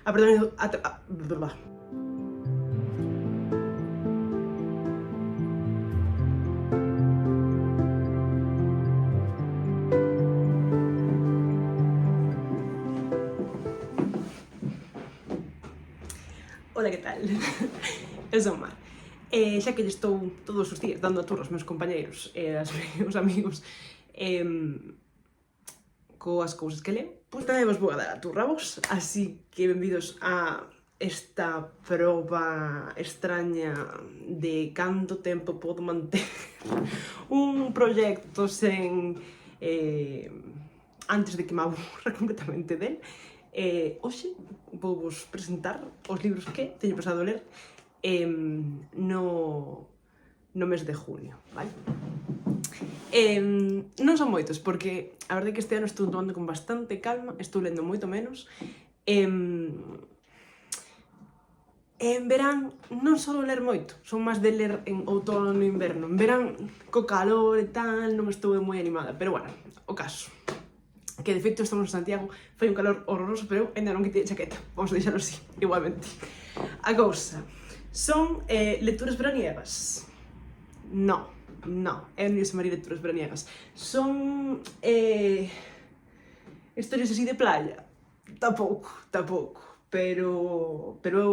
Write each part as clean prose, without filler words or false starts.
Ola, que tal? Eu son Mar. Xa que lle estou todos os días dando a turra aos meus compañeiros e aos meus amigos coas cousas que leo, pois tamén vos vou a dar a turra a vos, así que benvidos a esta proba extraña de canto tempo podo manter un proxecto sen antes de que me aburra completamente del. Hoxe vou vos presentar os libros que teño pensado ler no mes de junio, vale? Non son moitos, porque a verdade é que este ano estou tomando con bastante calma, estou lendo moito menos. En verán non solo ler moito, son máis de ler en outono e inverno. En verán, co calor e tal, non estou moi animada, pero bueno, o caso. Que de feito estamos en Santiago, fai un calor horroroso, pero eu ainda non quitei a chaqueta, vamos a deixarlo así, igualmente. A cousa, son lecturas veraniegas? Non, eu non chamaría lecturas veraniegas. Son historias así de playa? Tampouco, pero eu,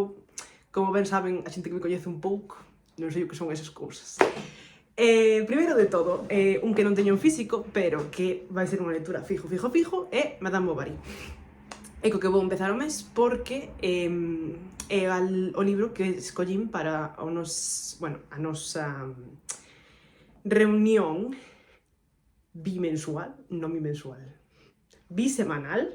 como ben saben, a xente que me coñece un pouco, non sei o que son esas cousas. Primeiro de todo, un que non teño en físico, pero que vai ser unha lectura fijo, é Madame Bovary. É co que vou empezar o mes porque é o libro que escollín para a nosa reunión bimensual, non bimensual, bisemanal.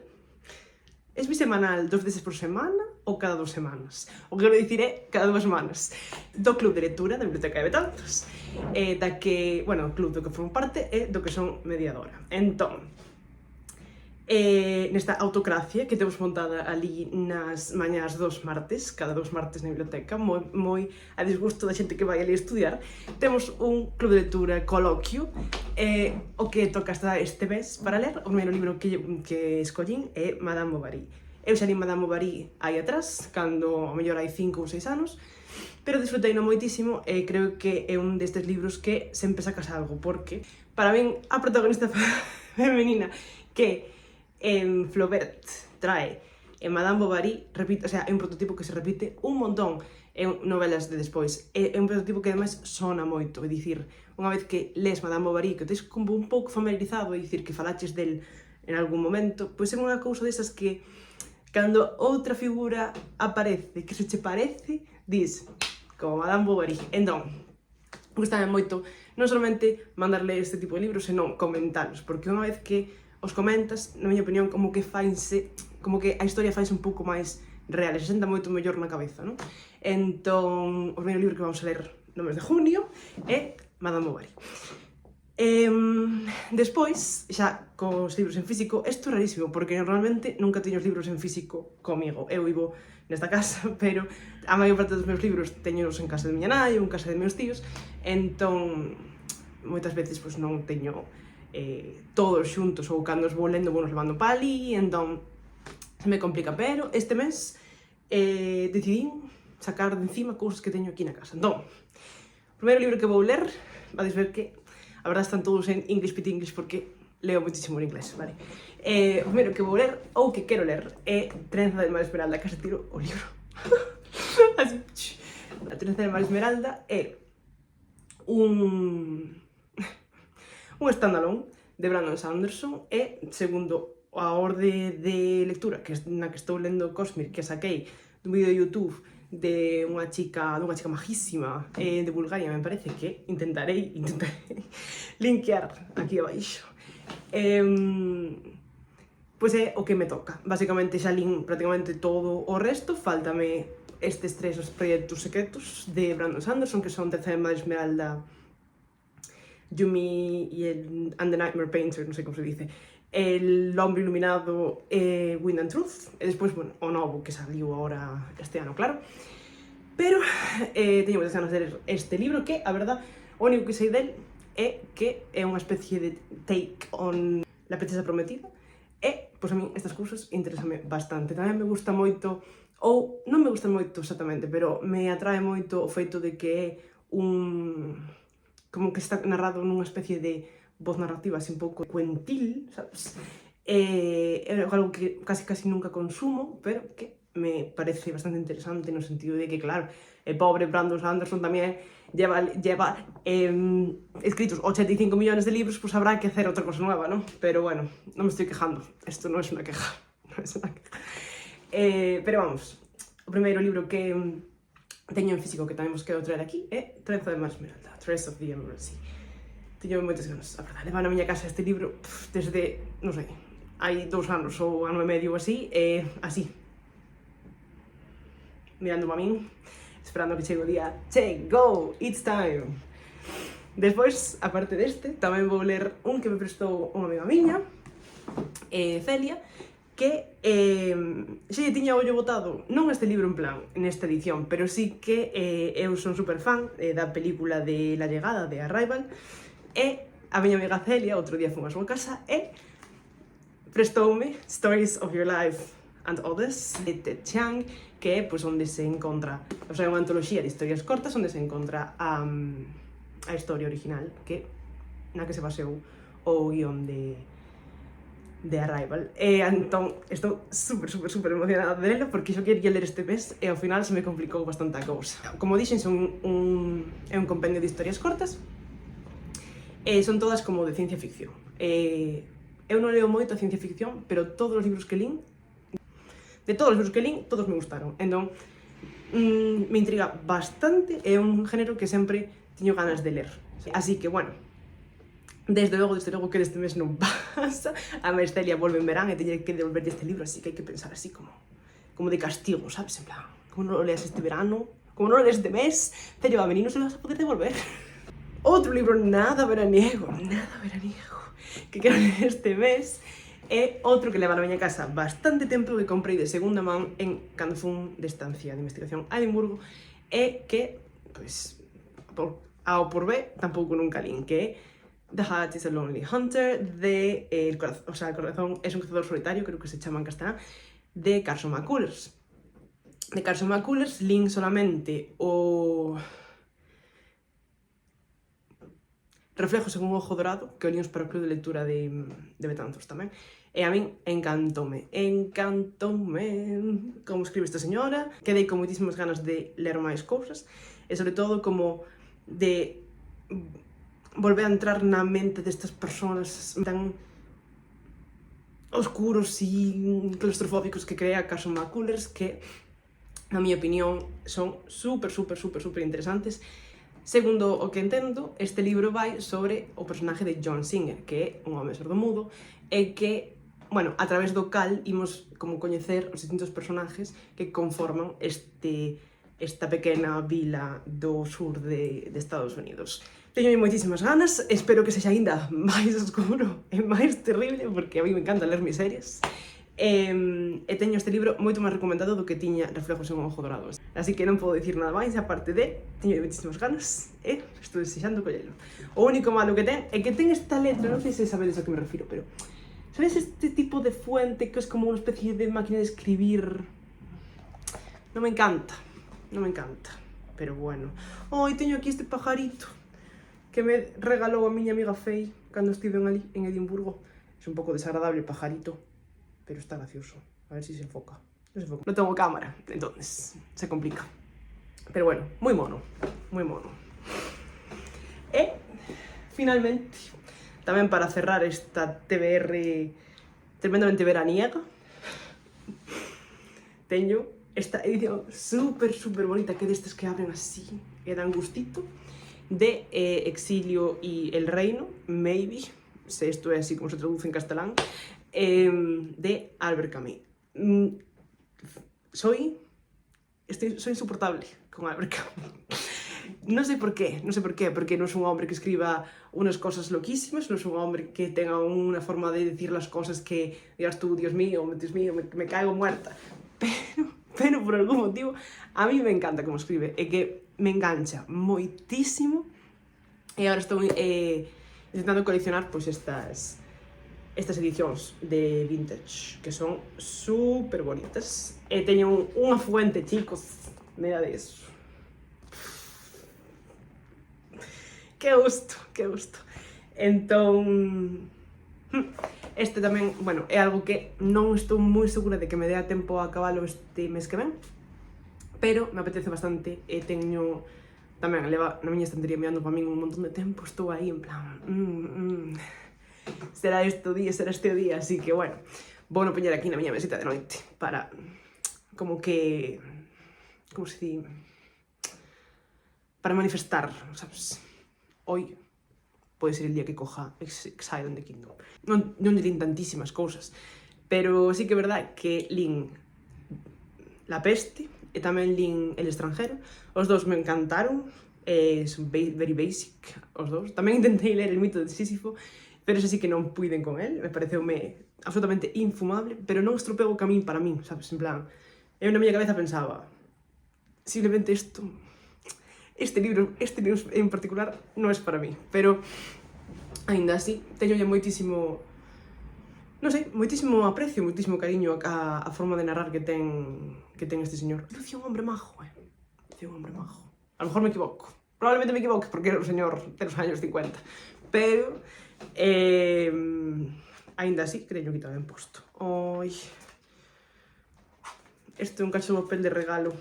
Es bisemanal 2 veces por semana ou cada 2 semanas? O que quero dicir é cada 2 semanas. Do club de lectura da Biblioteca de Betanzos, da que, bueno, o club do que formo parte e do que son mediadora. Entón, nesta autocracia que temos montada ali nas mañás dos martes, cada 2 martes na biblioteca, moi a disgusto da xente que vai ali estudiar, temos un club de lectura coloquio, o que toca hasta este mes para ler. O primeiro libro que escollín é Madame Bovary. Eu xa li Madame Bovary aí atrás, cando ao mellor hai 5 ou 6 anos, pero disfrutei no moitísimo e creo que é un destes libros que sempre sacas algo, porque para min a protagonista femenina que en Flaubert trae en Madame Bovary, repite, o sea, é un prototipo que se repite un montón en novelas de despois. É un prototipo que ademais sona moito, é dicir, unha vez que lees Madame Bovary, que tes como un pouco familiarizado, é dicir, que falaches del en algún momento, pois é unha cousa desas que cando outra figura aparece que se che parece, dis, como Madame Bovary. Entón, gustame moito non solamente mandarle este tipo de libros, senón comentalos, porque unha vez que os comentas, na miña opinión, como que a historia faise un pouco máis real, se senta moito mellor na cabeza, non? Entón, o primeiro libro que vamos a ler no mes de junio é Madame Bovary. Despois, xa cos libros en físico, isto é rarísimo, porque normalmente nunca teño os libros en físico comigo. Eu vivo nesta casa, pero a maior parte dos meus libros teños en casa de miña nai ou en casa de meus tíos, entón moitas veces pois non teño todos xuntos, ou cando os vou lendo, vou nos levando pa ali, entón se me complica, pero este mes decidín sacar de encima cousas que teño aquí na casa. Entón, o primeiro libro que vou ler, vades ver que a verdade están todos en English Pit English porque leo moitísimo en inglés, vale? O primeiro que vou ler, ou que quero ler, é Trenza de Mar Esmeralda, que se tiro o libro. Así, a Trenza de Mar Esmeralda é un standalone de Brandon Sanderson e, segundo a orde de lectura na que estou lendo Cosmere, que saquei dun vídeo de YouTube de unha chica majísima de Bulgaria, me parece, que intentarei linkear aquí abaixo. Pois é o que me toca. Basicamente xa lín prácticamente todo o resto, faltame estes 3 os proxectos secretos de Brandon Sanderson, que son Trenza de Mar Esmeralda, Yumi and the Nightmare Painter, non sei como se dice, El Hombre Iluminado e Wind and Truth, e despois, bueno, o novo que saliu agora este ano, claro. Pero teño moitas ganas de ler este libro que, a verdad, o único que sei del é que é unha especie de take on La Princesa Prometida e, pois a mí, estas cousas interesame bastante. Tamén me gusta moito Ou non me gusta moito exactamente, pero me atrae moito o feito de que é como que está narrado nunha especie de voz narrativa así un pouco cuentil, sabes? É algo que casi nunca consumo, pero que me parece bastante interesante no sentido de que, claro, el pobre Brandon Sanderson tamén lleva escritos 85 millones de libros, pues habrá que hacer otra cosa nueva, ¿no? Pero bueno, no me estoy quejando, esto no es una queja, no es una queja. Pero vamos, o primeiro libro que teño en físico que tamén vos quero traer aquí é Trenza de Mar Esmeralda, Trace of the Emerald Sea. Teño moitas ganas, a verdade, levar na miña casa este libro desde, non sei, hai 2 anos ou ano e medio ou así, así, mirándome a min, esperando que chegue o día, che, go, it's time! Despois, aparte deste, tamén vou ler un que me prestou unha amiga miña, Celia, que xa lle tiña ollo botado, non este libro en plan, nesta edición, pero sí que eu son super fan da película de La Llegada, de Arrival, e a miña amiga Celia, outro día fomos a súa casa, e prestoume Stories of Your Life and Others, de Ted Chiang, que é pois, onde se encontra, o sea, unha antoloxía de historias cortas onde se encontra a historia original, que na que se baseou o guión de Arrival. Entón, estou super emocionada de lerlo porque xo quería ler este mes e ao final se me complicou bastante a cousa. Como dixen, é un compendio de historias cortas e son todas como de ciencia ficción. Eu non leo moito a ciencia ficción, pero todos os libros que lín, todos me gustaron. Entón, me intriga bastante, é un género que sempre tiño ganas de ler. Así que, bueno, desde logo que deste mes non pasa. A máis Celia volve en verán e teñe que devolver este libro, así que hai que pensar así como de castigo, sabes? En plan, como non o leas este verano, como non o leas este mes, Celia va a venir e non se lo vas a poder devolver. Outro libro nada veraniego, que quero ler este mes, é outro que leva na miña casa bastante tempo, que comprei de segunda man cando fun de estancia de investigación a Edimburgo, e que, pois, A ou por B, tampouco nunca lín, que é The Heart is a Lonely Hunter, el corazón es un cazador solitario, creo que se chama en castelán, de Carson McCullers. De Carson McCullers lín solamente o Reflejos en un ojo dorado, que o lín para o club de lectura de Betanzos tamén. E a min encantoume como escribe esta señora, quedei con moitísimas ganas de ler máis cousas, e sobre todo como de volver a entrar na mente destas persoas tan oscuros e claustrofóbicos que crea Carson McCullers, que, na miña opinión, son super interesantes. Segundo o que entendo, este libro vai sobre o personaje de John Singer, que é un home sordomudo, e que, bueno, a través do cal imos como coñecer os distintos personaxes que conforman esta pequena vila do sur de Estados Unidos. Teño moitísimas ganas, espero que sexa aínda máis oscuro e máis terrible, porque a mí me encanta ler miserias. E teño este libro moito máis recomendado do que tiña Reflejos en un ojo dorado. Así que non podo dicir nada máis, aparte de, teño moitísimas ganas e estou desexando collelo. O único malo que ten é que ten esta letra, non sei se sabedes a que me refiro, pero sabes este tipo de fuente que é como unha especie de máquina de escribir? Non me encanta, pero bueno. Ai, teño aquí este pajarito que me regalou a miña amiga Fei cando estiven ali en Edimburgo. É un pouco desagradable el pajarito, pero está gracioso. A ver si se enfoca. Non se enfoca. Non tengo cámara, entonces se complica. Pero bueno, moi mono. E, finalmente, tamén para cerrar esta TBR tremendamente veraniega, teño esta edición super bonita, que destas que abren así e dan gustito, de Exilio y el Reino, maybe, se isto é así como se traduce en castelán, de Albert Camus. Soy insoportable con Albert Camus. Non sei por qué, porque non é un hombre que escriba unas cosas loquísimas, non é un hombre que tenga unha forma de decir las cosas que digas tú, Dios mío, me caigo muerta, pero por algún motivo a mí me encanta como escribe, e que me engancha moitísimo, e agora estou intentando coleccionar pois estas estas edicións de vintage, que son super bonitas. E teñen unha fuente, chicos, mira de eso. Que gusto, que gusto. Entón, este tamén, bueno, é algo que non estou moi segura de que me dea tempo a acabalo este mes que ven, pero me apetece bastante e teño tamén, leva na miña estantería mirando para min un montón de tempo, estou aí en plan, será este o día, será este o día, así que, bueno, vou no poñer aquí na miña mesita de noite para, como que, como se di, para manifestar, sabes? Hoy pode ser el día que coja Exile on the Kingdom. Non lín tantísimas cousas, pero sí que é verdad que lín La Peste e tamén lín El Extranjero. Os dous me encantaron, son very basic os dous. Tamén intentei ler El Mito de Sísifo, pero ese sí que non puiden con el, me pareceume absolutamente infumable, pero non estropeo o camín para min, sabes? En plan, eu na miña cabeza pensaba, simplemente este libro en particular non é para mí, pero aínda así teñolle moitísimo, non sei, moitísimo aprecio, moitísimo cariño a forma de narrar que ten este señor. Dicía un hombre majo, dicía un hombre majo. A lo mejor me equivoco, probablemente me equivoque porque era un señor de los años 50, pero aínda así creño que está ben posto. Oi, este é un cacho de papel de regalo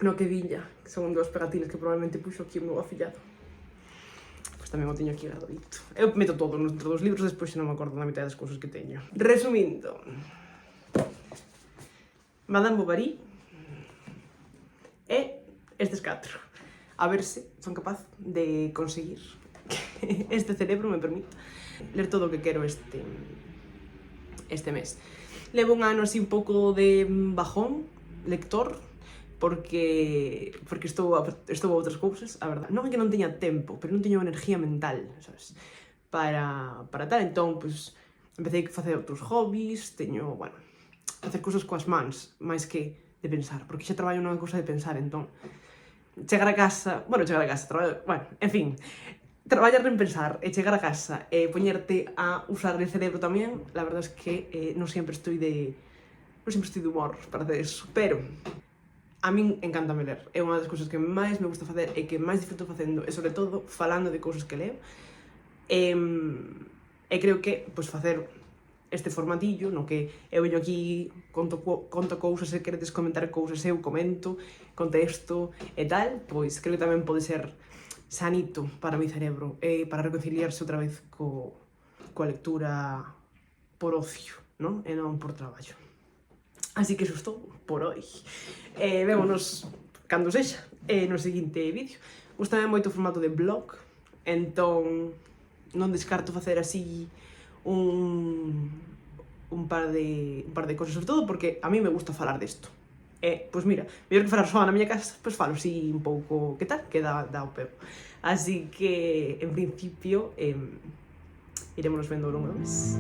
no que viña, que son dúas pegatinas que probablemente puxo aquí o meu afillado. Pois tamén o teño aquí gradadito. Eu meto todo nos dos libros, despois xa non me acordo da mitad das cousas que teño. Resumindo, Madame Bovary e estes 4. A ver se son capaz de conseguir que este cerebro me permita ler todo o que quero este mes. Levo un ano así un pouco de bajón lector, porque estou a outras cousas, a verdade. Non é que non teña tempo, pero non teño energía mental, sabes? Para tal, entón, pois, empecé a facer outros hobbies, teño, bueno, facer cousas coas mans, máis que de pensar, porque xa traballo nunha cousa de pensar, entón, chegar a casa, bueno, en fin, traballar en pensar e chegar a casa e poñerte a usar el cerebro tamén, la verdad es que non sempre estou de humor para hacer eso, pero a min encántame ler, é unha das cousas que máis me gusta facer e que máis disfruto facendo, e sobre todo falando de cousas que leo, e creo que, pois, facer este formatillo, no que eu veño aquí, conto cousas, se queredes comentar cousas, eu comento, contesto e tal, pois creo que tamén pode ser sanito para mi cerebro, e para reconciliarse outra vez coa lectura por ocio, non? E non por traballo. Así que iso estou por hoy. Vémonos cando sexa no seguinte vídeo. Gústame moito o formato de vlog, entón non descarto facer así un par de cosas, sobre todo porque a mí me gusta falar desto. Pois mira, mellor que falar só na miña casa, pois falo así un pouco, que tal? Que dá o pego. Así que, en principio, irémonos vendo ao longo do mes.